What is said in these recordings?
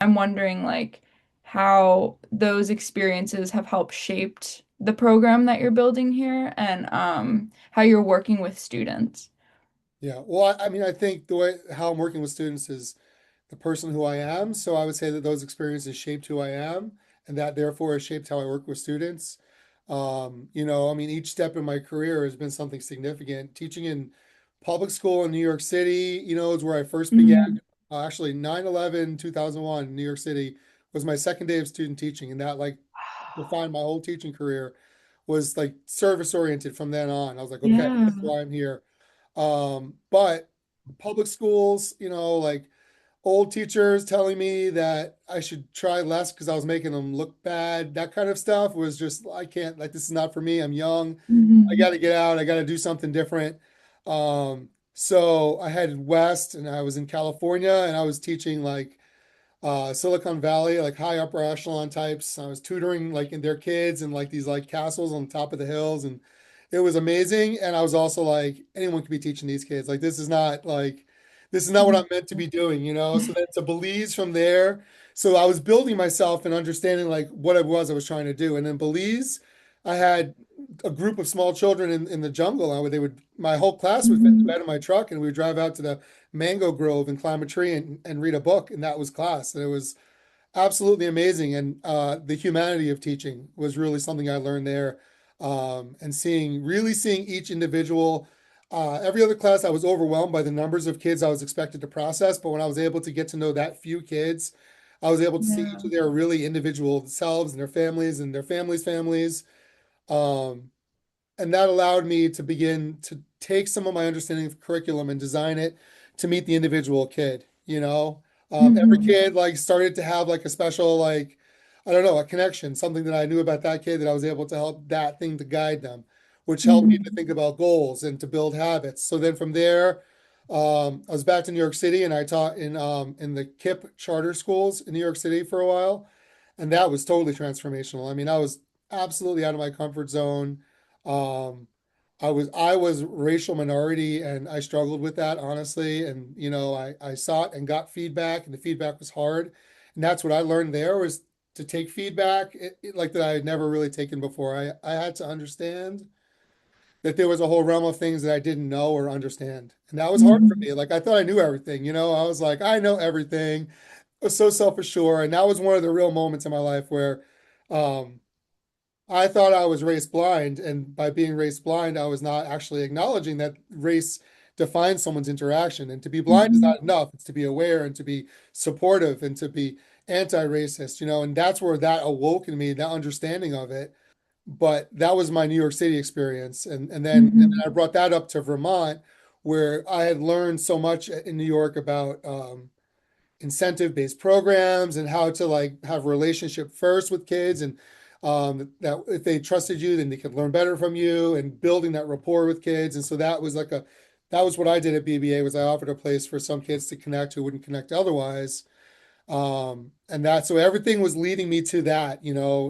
I'm wondering like how those experiences have helped shaped the program that you're building here and how you're working with students. Yeah. Well, I mean, I think the way how I'm working with students is the person who I am. So I would say that those experiences shaped who I am, and that therefore has shaped how I work with students. I mean, each step in my career has been something significant. Teaching in public school in New York City, is where I first began. Mhm. Actually, 9/11, 2001, New York City was my second day of student teaching, and that like defined my whole teaching career. Was like service oriented from then on. I was like, okay, Yeah. that's why I'm here. But public schools, like old teachers telling me that I should try less because I was making them look bad, that kind of stuff was just, I can't, like, this is not for me. I'm young. I got Mhm. to get out. I got to do something different. So I headed west and I was in California and I was teaching like Silicon Valley, like high upper echelon types. I was tutoring like in their kids and like these like castles on top of the hills, and it was amazing. And I was also like, anyone could be teaching these kids. Like this is not what I'm meant to be doing. So then to Belize from there. So I was building myself and understanding like what it was I was trying to do. And in Belize, I had a group of small children in the jungle. My whole class would fit in the Mhm. bed of my truck and we would drive out to the mango grove and climb a tree and read a book, and that was class. And it was absolutely amazing. And the humanity of teaching was really something I learned there. And really seeing each individual. Every other class, I was overwhelmed by the numbers of kids I was expected to process. But when I was able to get to know that few kids, I was able to see each Yeah. of their really individual selves and their families and their families' families. Um, and that allowed me to begin to take some of my understanding of curriculum and design it to meet the individual kid. Every Mhm. kid like started to have like a special like I don't know, a connection, something that I knew about that kid that I was able to help that thing to guide them, which helped me to Mhm. think about goals and to build habits. So then from there, I was back to New York City and I taught in the KIPP charter schools in New York City for a while, and that was totally transformational. I mean, I was absolutely out of my comfort zone. Um, I was racial minority and I struggled with that honestly. And I sought and got feedback and the feedback was hard. And that's what I learned there was to take feedback like that I had never really taken before. I had to understand that there was a whole realm of things that I didn't know or understand. And that was hard for Mhm. me. Like I thought I knew everything. I was like, I know everything. I was so self-assured. And that was one of the real moments in my life where um I thought I was race blind, and by being race blind, I was not actually acknowledging that race defines someone's interaction. And to be blind is Mhm. not enough. It's to be aware and to be supportive and to be anti-racist, and that's where that awoke in me, that understanding of it. But that was my New York City experience. And then Mhm. I brought that up to Vermont, where I had learned so much in New York about incentive-based programs and how to like have a relationship first with kids and that if they trusted you, then they could learn better from you and building that rapport with kids. And so that was what I did at BBA was I offered a place for some kids to connect who wouldn't connect otherwise. And that so everything was leading me to that,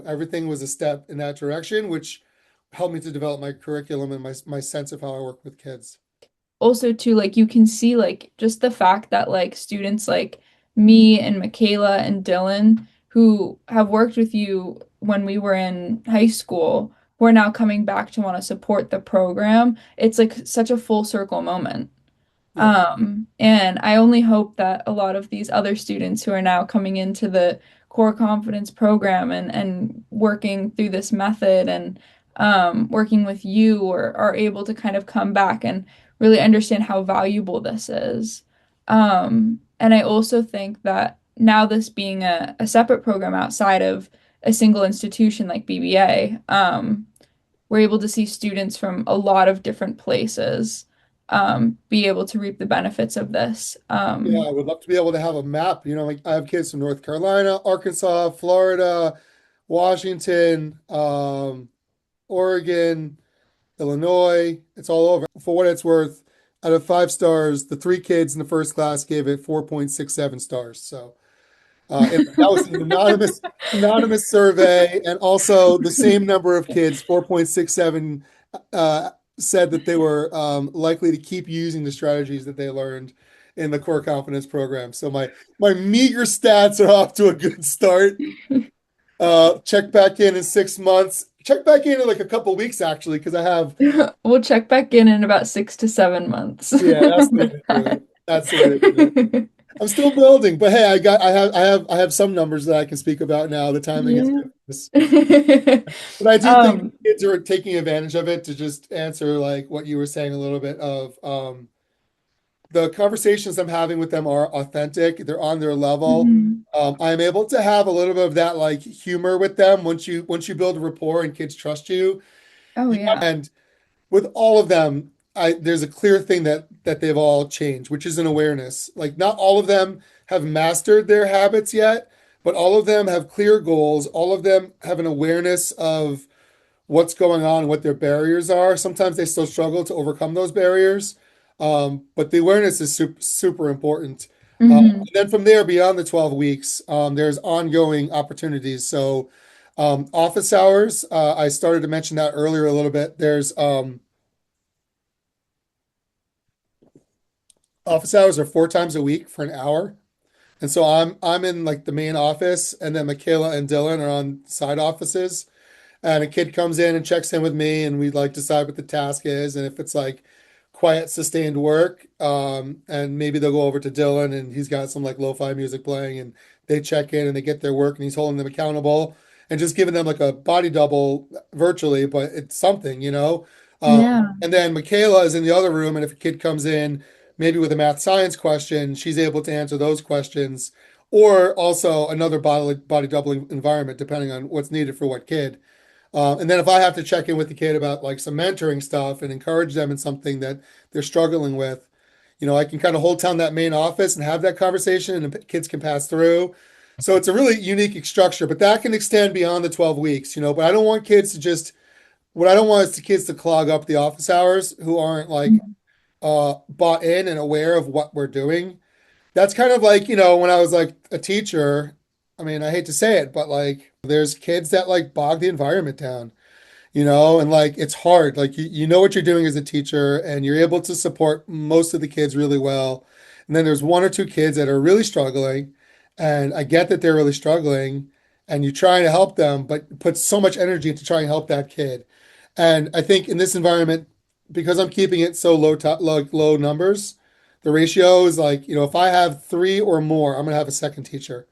everything was a step in that direction, which helped me to develop my curriculum and my sense of how I work with kids. Also too, like you can see like just the fact that like students like me and Michaela and Dylan who have worked with you when we were in high school, who are now coming back to want to support the program. It's like such a full circle moment. Yeah. And I only hope that a lot of these other students who are now coming into the core confidence program and working through this method and working with you or are able to kind of come back and really understand how valuable this is. And I also think that now this being a separate program outside of a single institution like BBA, we're able to see students from a lot of different places be able to reap the benefits of this. Yeah, I would love to be able to have a map. Like I have kids from North Carolina, Arkansas, Florida, Washington, Oregon, Illinois. It's all over. For what it's worth, out of 5 stars, the three kids in the first class gave it 4.67 stars. So and that was an anonymous survey, and also the same number of kids, 4.67, uh, said that they were likely to keep using the strategies that they learned in the core confidence program. So my meager stats are off to a good start. Check back in 6 months. Check back in like a couple weeks actually, because I have. We'll check back in about 6 to 7 months. Yeah, that's the way to do it. That's the way to do it. I'm still building, but hey, I have some numbers that I can speak about now. The timing is Yeah. good for this. But I do think Um, kids are taking advantage of it to just answer like what you were saying a little bit of the conversations I'm having with them are authentic. They're on their level. mhm. I'm able to have a little bit of that like humor with them once you build a rapport and kids trust you. Oh yeah. And with all of them, there's a clear thing that they've all changed, which is an awareness. Like not all of them have mastered their habits yet, but all of them have clear goals. All of them have an awareness of what's going on and what their barriers are. Sometimes they still struggle to overcome those barriers, but the awareness is super, super important. Hmm. And then from there, beyond the 12 weeks, there's ongoing opportunities. So, office hours, I started to mention that earlier a little bit. There's office hours are 4 times a week for an hour. And so I'm in like the main office, and then Michaela and Dylan are on side offices. And a kid comes in and checks in with me, and we like decide what the task is. And if it's like quiet, sustained work, and maybe they'll go over to Dylan and he's got some like lo-fi music playing, and they check in and they get their work, and he's holding them accountable and just giving them like a body double virtually, but it's something. Um, Yeah. and then Michaela is in the other room, and if a kid comes in, maybe with a math science question, she's able to answer those questions, or also another body doubling environment, depending on what's needed for what kid. And then if I have to check in with the kid about like some mentoring stuff and encourage them in something that they're struggling with, I can kind of hold down that main office and have that conversation, and the kids can pass through. So it's a really unique structure, but that can extend beyond the 12 weeks. But I don't want kids to just, what I don't want is the kids to clog up the office hours who aren't like bought in and aware of what we're doing. That's kind of like, when I was like a teacher, I mean, I hate to say it, but like there's kids that like bog the environment down, and like it's hard. Like you know what you're doing as a teacher, and you're able to support most of the kids really well. And then there's one or two kids that are really struggling, and I get that they're really struggling, and you're trying to help them, but put so much energy into trying to help that kid. And I think in this environment, because I'm keeping it so low numbers, the ratio is like, if I have three or more, I'm gonna have a second teacher.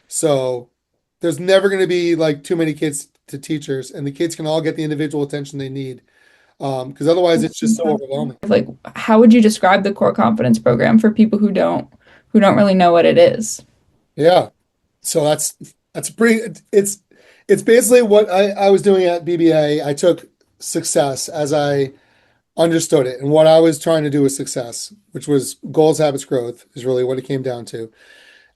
So there's never going to be like too many kids to teachers, and the kids can all get the individual attention they need. Because otherwise it's just so overwhelming. Like, how would you describe the core confidence program for people who don't really know what it is? Yeah. So that's pretty, it's basically what I was doing at BBA. I took success as I understood it, and what I was trying to do was success, which was goals, habits, growth is really what it came down to.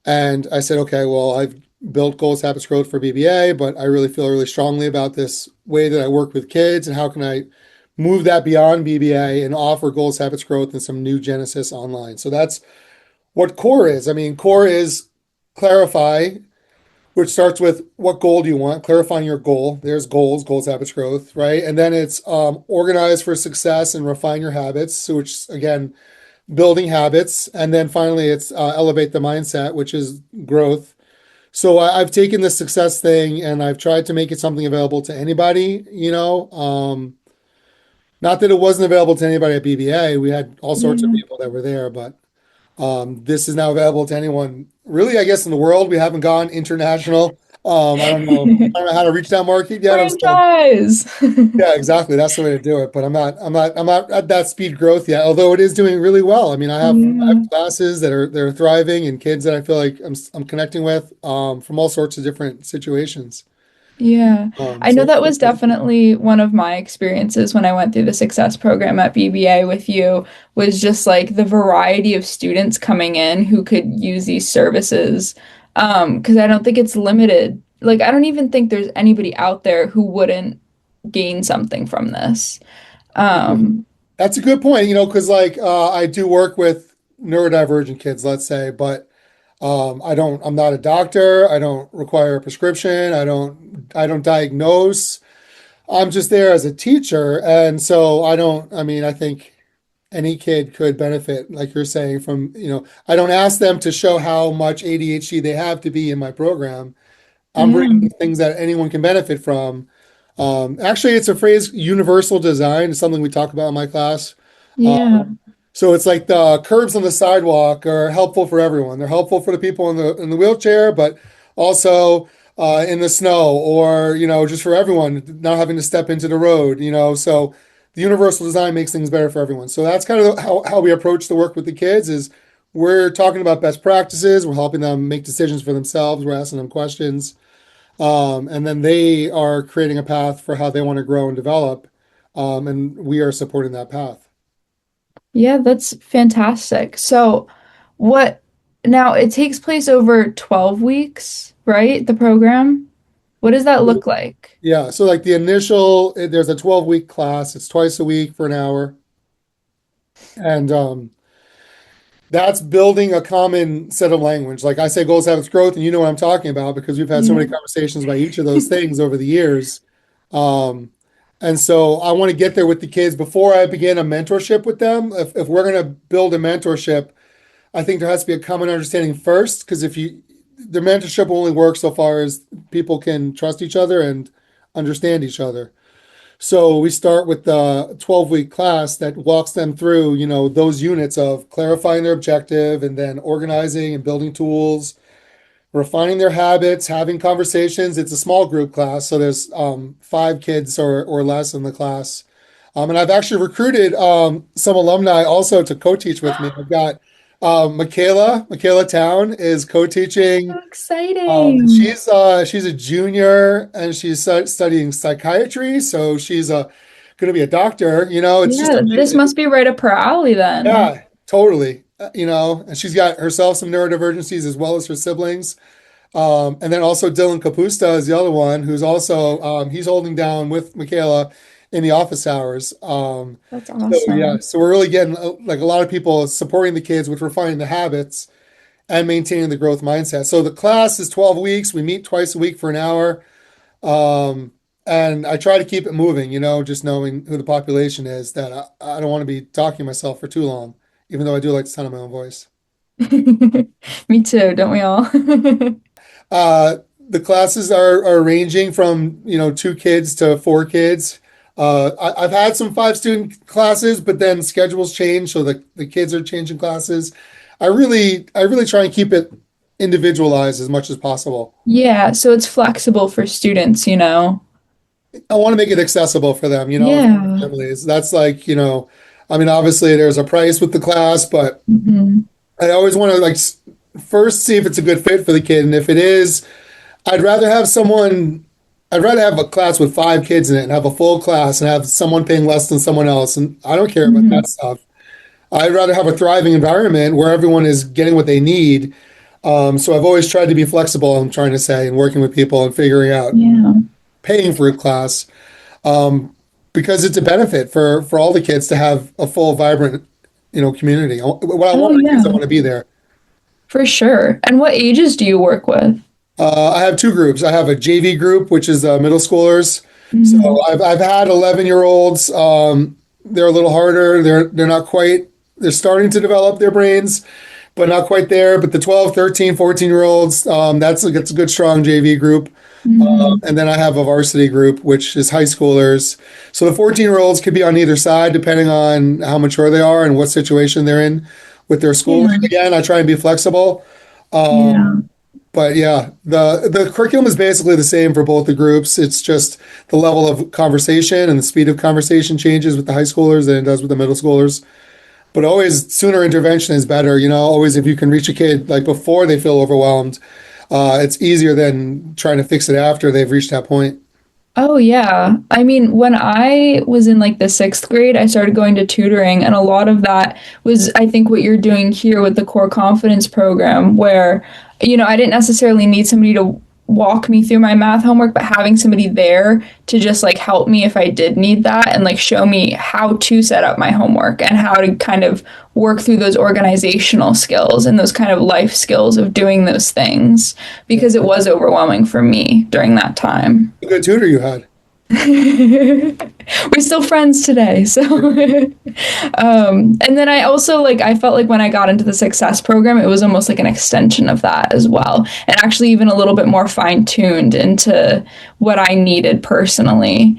And I said, okay, well, I've built goals, habits, growth for BBA, but I really feel really strongly about this way that I work with kids, and how can I move that beyond BBA and offer goals, habits, growth and some new Genesis online. So that's what core is. I mean, core is clarify, which starts with what goal do you want, clarifying your goal. There's goals, habits, growth, right? And then it's organize for success and refine your habits, so which again, building habits. And then finally, it's elevate the mindset, which is growth. So I've taken the success thing and I've tried to make it something available to anybody. Not that it wasn't available to anybody at BBA. We had all sorts of Yeah. people that were there, but this is now available to anyone. Really, I guess in the world, we haven't gone international. I don't know. I don't know how to reach that market yet. I'm still, Franchise. yeah, exactly. That's the way to do it. But I'm not at that speed growth yet. Although it is doing really well. I mean, I have Yeah. classes that are thriving, and kids that I feel like I'm connecting with from all sorts of different situations. Yeah, I know So that was definitely one of my experiences when I went through the success program at BBA with you, was just like the variety of students coming in who could use these services. Because I don't think it's limited. Like, I don't even think there's anybody out there who wouldn't gain something from this. Um, that's a good point. Because like I do work with neurodivergent kids, let's say, but I'm not a doctor. I don't require a prescription. I don't diagnose. I'm just there as a teacher. And so I don't, I mean, I think any kid could benefit, like you're saying, from, I don't ask them to show how much ADHD they have to be in my program. I'm Yeah. bringing things that anyone can benefit from. Actually, it's a phrase, universal design. It's something we talk about in my class. Uh, Yeah. so it's like the curbs on the sidewalk are helpful for everyone. They're helpful for the people in the wheelchair, but also in the snow, or just for everyone not having to step into the road. So the universal design makes things better for everyone. So that's kind of how we approach the work with the kids. Is we're talking about best practices. We're helping them make decisions for themselves. We're asking them questions. And then they are creating a path for how they want to grow and develop. And we are supporting that path. Yeah, that's fantastic. So, what now it takes place over 12 weeks, right? The program. What does that look like? Yeah. So like the initial, there's a 12-week class. It's twice a week for an hour. And that's building a common set of language. Like I say, goals have its growth, and you know what I'm talking about because we've had so Yeah. many conversations about each of those things over the years. Um, and so I want to get there with the kids before I begin a mentorship with them. If we're going to build a mentorship, I think there has to be a common understanding first, because the mentorship will only work so far as people can trust each other and understand each other. So we start with the 12-week class that walks them through, those units of clarifying their objective and then organizing and building tools, refining their habits, having conversations. It's a small group class, so there's 5 kids or less in the class. And I've actually recruited some alumni also to co-teach with me. I've got Michaela Town is co-teaching. So exciting. She's a junior and she's studying psychiatry, so she's going to be a doctor. It's just Yeah, this amazing. must be right up her alley then. Yeah, totally. And she's got herself some neurodivergencies as well as her siblings. And then also Dylan Capusta is the other one who's also he's holding down with Michaela in the office hours. That's So yeah, awesome. so we're really getting like a lot of people supporting the kids with refining the habits and maintaining the growth mindset. So the class is 12 weeks. We meet twice a week for an hour. Um, and I try to keep it moving, just knowing who the population is, that I don't want to be talking to myself for too long, even though I do like the sound of my own voice. Me too, don't we all? The classes are ranging from, 2 kids to 4 kids. I've had some 5 student classes, but then schedules change, so the kids are changing classes. I really try and keep it individualized as much as possible. Yeah, so it's flexible for students. I want to make it accessible for them, and for Yeah. their families. That's like, I mean, obviously there's a price with the class, but Hmm. I always want to like first see if it's a good fit for the kid. And if it is, I'd rather have someone, I'd rather have a class with 5 kids in it and have a full class and have someone paying less than someone else. And I don't care about Hmm. that stuff. I'd rather have a thriving environment where everyone is getting what they need. So I've always tried to be flexible, I'm trying to say, and working with people and figuring out Yeah. paying for a class, um, because it's a benefit for all the kids to have a full, vibrant, community. What I Oh, want my kids, I yeah, want to be there. for sure. And what ages do you work with? I have 2 groups. I have a JV group, which is middle schoolers. So Hmm. I've had 11-year-olds. They're a little harder. They're not quite. They're starting to develop their brains, but not quite there. But the 12, 13, 14-year-olds, that's a good strong JV group. Hmm. And then I have a varsity group, which is high schoolers. So the 14-year-olds could be on either side, depending on how mature they are and what situation they're in with their schooling. Yeah. Again, I try and be flexible. Um, Yeah. but yeah, the curriculum is basically the same for both the groups. It's just the level of conversation and the speed of conversation changes with the high schoolers than it does with the middle schoolers. But always sooner intervention is better. Always if you can reach a kid like before they feel overwhelmed, it's easier than trying to fix it after they've reached that point. Oh, yeah. I mean, when I was in like the sixth grade, I started going to tutoring, and a lot of that was, I think, what you're doing here with the core confidence program, where, I didn't necessarily need somebody to walk me through my math homework, but having somebody there to just like help me if I did need that and like show me how to set up my homework and how to kind of work through those organizational skills and those kind of life skills of doing those things because it was overwhelming for me during that time. A good tutor you had. We're still friends today. So, and then I also like, I felt like when I got into the success program, it was almost like an extension of that as well. And actually, even a little bit more fine tuned into what I needed personally.